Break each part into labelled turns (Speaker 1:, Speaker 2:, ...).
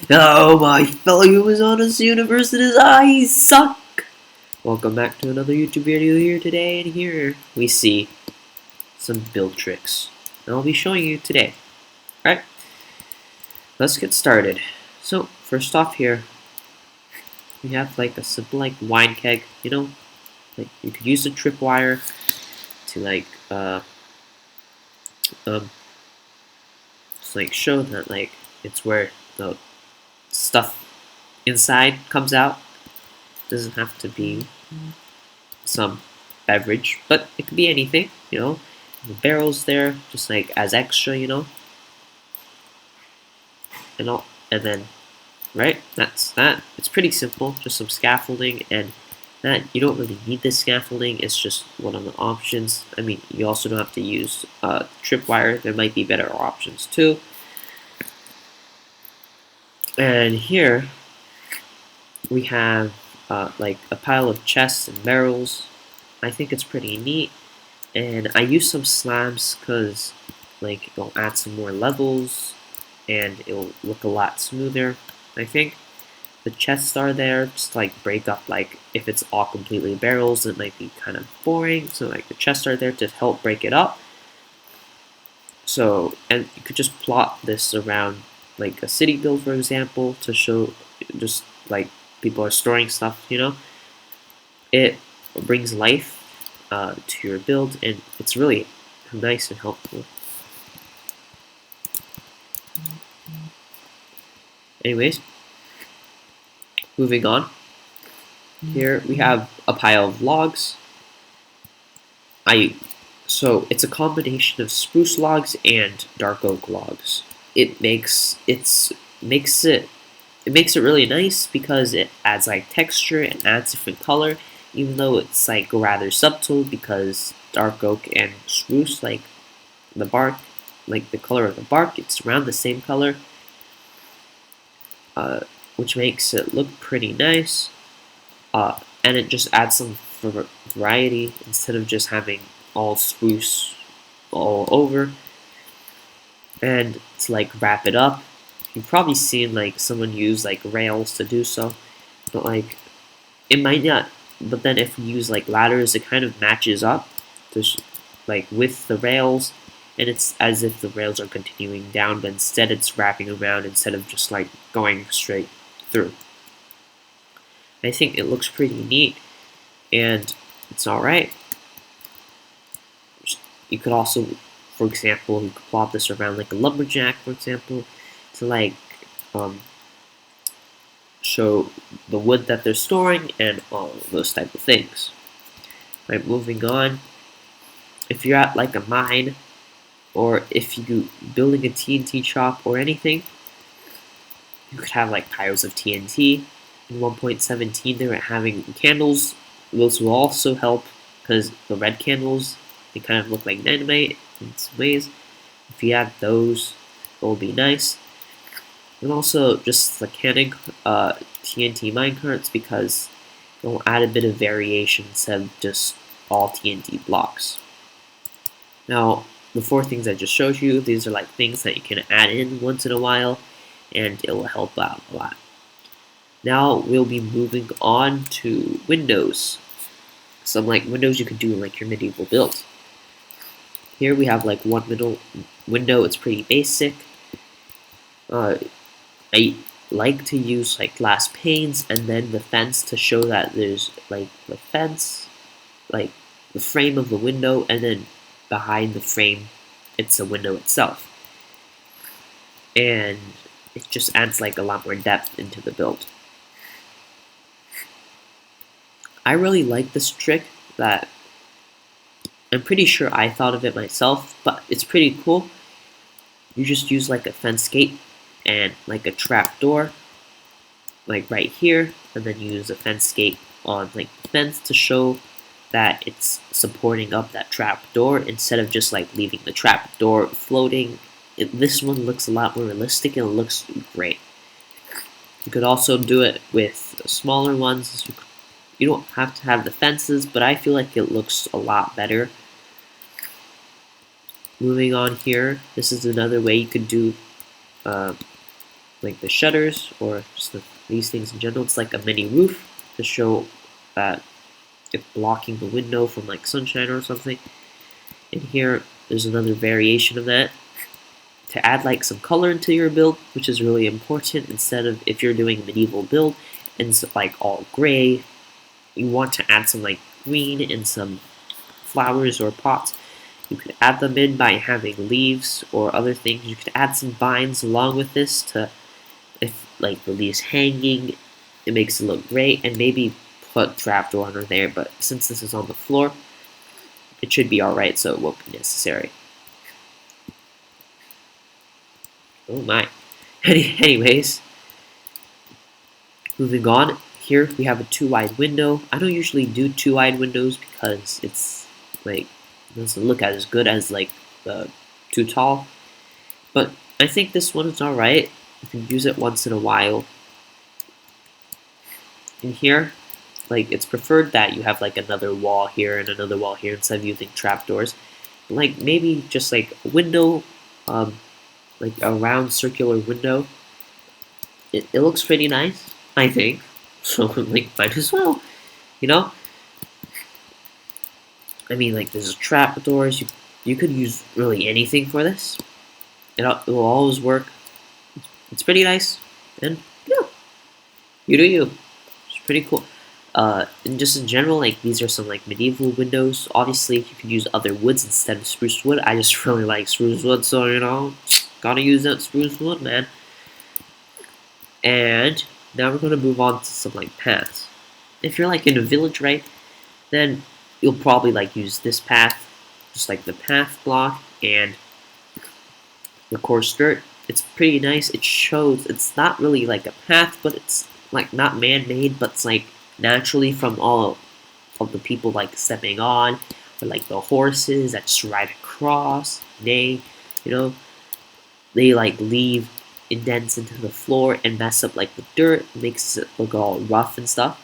Speaker 1: Hello, my fellow humans on this universe, and his eyes suck! Welcome back to another YouTube video here today, and here we see some build tricks. And I'll be showing you today. Alright, let's get started. So, first off here, we have like a simple like wine keg, you know? Like, you could use a tripwire to just like show that like it's where the stuff inside comes out. Doesn't have to be some beverage, but it could be anything, you know. The barrel's there, just like as extra, you know. And then, right, that's that. It's pretty simple, just some scaffolding, and that you don't really need this scaffolding. It's just one of the options. I mean, you also don't have to use tripwire. There might be better options too. And here we have like a pile of chests and barrels. I think it's pretty neat, and I use some slabs because like it'll add some more levels and it'll look a lot smoother. I think the chests are there just to like break up, like if it's all completely barrels it might be kind of boring, so like the chests are there to help break it up. So, and you could just plot this around like a city build, for example, to show just like people are storing stuff, you know. It brings life to your build, and it's really nice and helpful. Anyways, moving on. Here we have a pile of logs. So it's a combination of spruce logs and dark oak logs. It makes it really nice because it adds like texture and adds different color, even though it's like rather subtle because dark oak and spruce, like the bark, like the color of the bark, it's around the same color, which makes it look pretty nice, and it just adds some variety instead of just having all spruce all over. And to like wrap it up, you've probably seen like someone use like rails to do so, but like it might not. But then if you use like ladders, it kind of matches up to like with the rails, and it's as if the rails are continuing down, but instead it's wrapping around instead of just like going straight through. I think it looks pretty neat, and it's alright. You could also, for example, you could plot this around like a lumberjack, for example, to like show the wood that they're storing and all those type of things. Right, moving on. If you're at like a mine, or if you building a TNT shop or anything, you could have like piles of TNT. In 1.17, they were having candles. Those will also help because the red candles, they kind of look like dynamite in some ways. If you add those, it will be nice. And also just mechanic TNT minecarts, because it will add a bit of variation instead of just all TNT blocks. Now, the four things I just showed you, these are like things that you can add in once in a while, and it will help out a lot. Now we'll be moving on to windows. Some like windows you could do in like your medieval build. Here we have like one middle window. It's pretty basic. I like to use like glass panes and then the fence to show that there's like the fence, like the frame of the window, and then behind the frame it's the window itself. And it just adds like a lot more depth into the build. I really like this trick that I'm pretty sure I thought of it myself, but it's pretty cool. You just use like a fence gate and like a trap door, like right here, and then use a fence gate on like the fence to show that it's supporting up that trap door instead of just like leaving the trap door floating. This one looks a lot more realistic and it looks great. You could also do it with smaller ones. You don't have to have the fences, but I feel like it looks a lot better. Moving on here, this is another way you could do like the shutters or just these things in general. It's like a mini roof to show that it's blocking the window from like sunshine or something. And here there's another variation of that to add like some color into your build, which is really important. Instead of if you're doing a medieval build and it's like all gray, you want to add some like green and some flowers or pots. You could add them in by having leaves or other things. You could add some vines along with this to, if like the leaves hanging, it makes it look great, and maybe put trapdoor under there. But since this is on the floor, it should be alright, so it won't be necessary. Oh my. Anyways, moving on. Here we have a 2-wide window. I don't usually do 2-wide windows because it's like doesn't look as good as like the too tall. But I think this one is alright. You can use it once in a while. In here, like it's preferred that you have like another wall here and another wall here instead of using trapdoors. Like maybe just like a window, like a round circular window. It looks pretty nice, I think. So like might as well, you know. I mean, like there's trapdoors. You could use really anything for this. It will always work. It's pretty nice, and yeah, you do you. It's pretty cool. And just in general, like these are some like medieval windows. Obviously, you could use other woods instead of spruce wood. I just really like spruce wood, so you know, gotta use that spruce wood, man. And now we're gonna move on to some like paths. If you're like in a village, right, then you'll probably like use this path, just like the path block and the coarse dirt. It's pretty nice. It shows it's not really like a path, but it's like not man-made, but it's like naturally from all of the people like stepping on, or like the horses that just ride across. They, you know, they like leave indents into the floor and mess up like the dirt, makes it look all rough and stuff.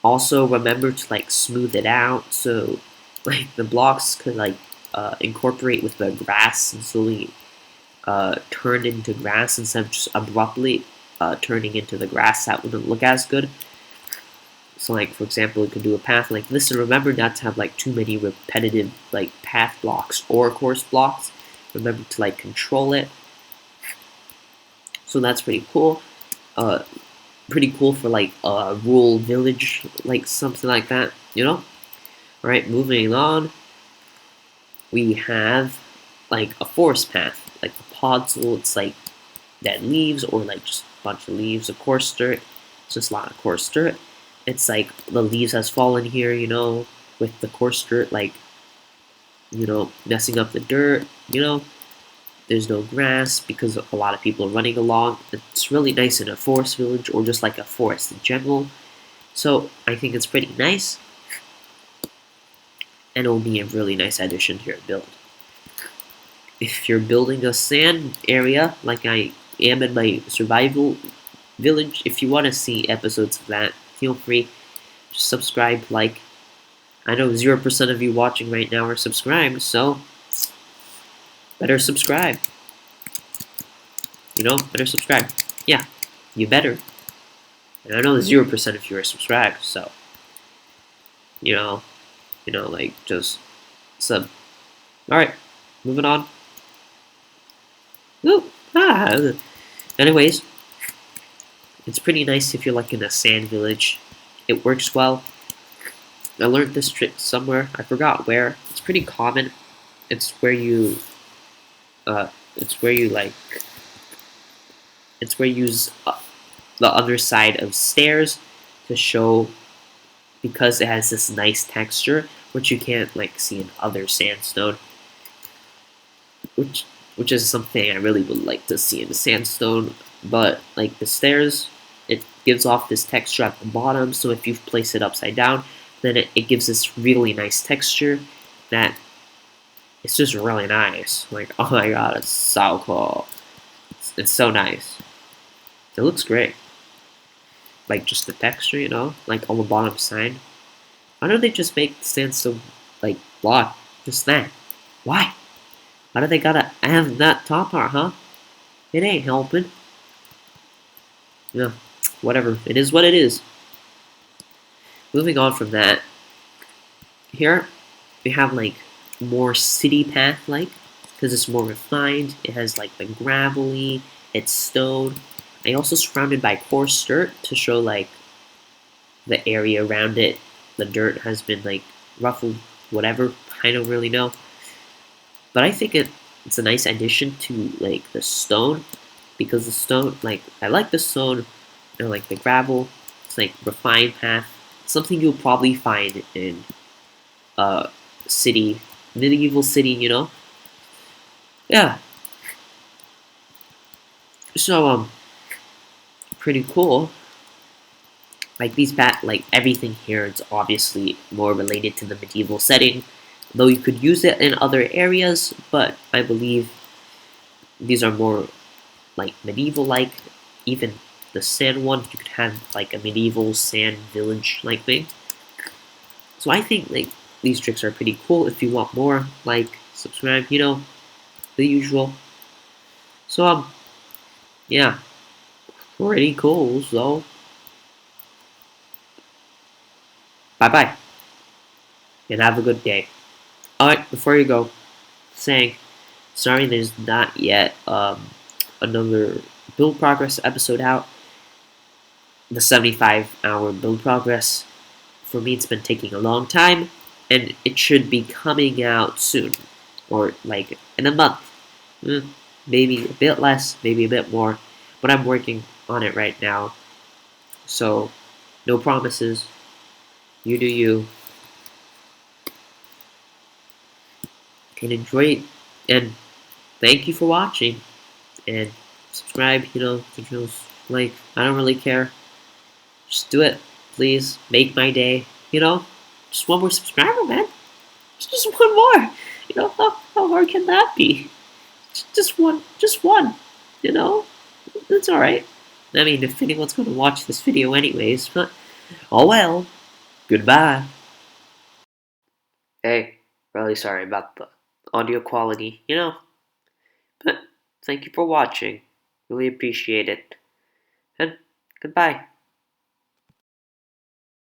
Speaker 1: Also, remember to like smooth it out so like the blocks could like incorporate with the grass and slowly turn into grass instead of just abruptly turning into the grass. That wouldn't look as good. So like for example, you could do a path like this, and remember not to have like too many repetitive like path blocks or course blocks. Remember to like control it. So that's pretty cool. Pretty cool for like a rural village, like something like that, you know? Alright, moving on. We have like a forest path, like the podzol. It's like dead leaves or like just a bunch of leaves, of coarse dirt. It's just a lot of coarse dirt. It's like the leaves has fallen here, you know, with the coarse dirt, like, you know, messing up the dirt, you know. There's no grass because a lot of people are running along. It's really nice in a forest village or just like a forest in general. So I think it's pretty nice. And it will be a really nice addition to your build. If you're building a sand area, like I am in my survival village, if you want to see episodes of that, feel free. Just subscribe, like. I know 0% of you watching right now are subscribed, so better subscribe. You know, better subscribe. Yeah, you better. And I know 0% of you are subscribed, so you know, like just sub. All right, moving on. Ooh, Anyways, it's pretty nice if you're like in a sand village. It works well. I learned this trick somewhere. I forgot where. It's pretty common. It's where you like. It's where you use the underside of stairs to show, because it has this nice texture, which you can't like see in other sandstone. Which is something I really would like to see in the sandstone. But like the stairs, it gives off this texture at the bottom. So if you place it upside down, then it gives this really nice texture that it's just really nice. Like, oh my god, it's so cool. It's so nice. It looks great. Like just the texture, you know, like on the bottom side. Why don't they just make sandstone like block? Just that. Why? Why do they gotta have that top part, huh? It ain't helping. Yeah, whatever. It is what it is. Moving on from that, here we have like more city path like because it's more refined. It has like the gravelly, it's stone. I also surrounded by coarse dirt to show like the area around it. The dirt has been like ruffled, whatever. I don't really know, but I think it's a nice addition to like the stone because the stone like I like the stone and like the gravel. It's like refined path. Something you'll probably find in uh city, medieval city. Yeah. So pretty cool. Like like everything here is obviously more related to the medieval setting, though you could use it in other areas. But I believe these are more like medieval like. Even the sand one, you could have like a medieval sand village like thing. So I think like these tricks are pretty cool. If you want more, like, subscribe, the usual. So yeah, pretty cool. So bye bye and have a good day. Alright, before you go, saying sorry there's not yet another build progress episode out. The 75-hour build progress. For me, it's been taking a long time, and it should be coming out soon, or like in a month. Maybe a bit less, maybe a bit more, but I'm working on it right now. So, no promises. You do you, and enjoy it. And thank you for watching. And subscribe. Like, I don't really care. Just do it, please. Make my day. Just one more subscriber, man. Just one more. How hard can that be? Just one. Just one. You know? That's alright. I mean, if anyone's going to watch this video anyways, but oh well. Goodbye. Hey, really sorry about the audio quality, but thank you for watching. Really appreciate it. And goodbye.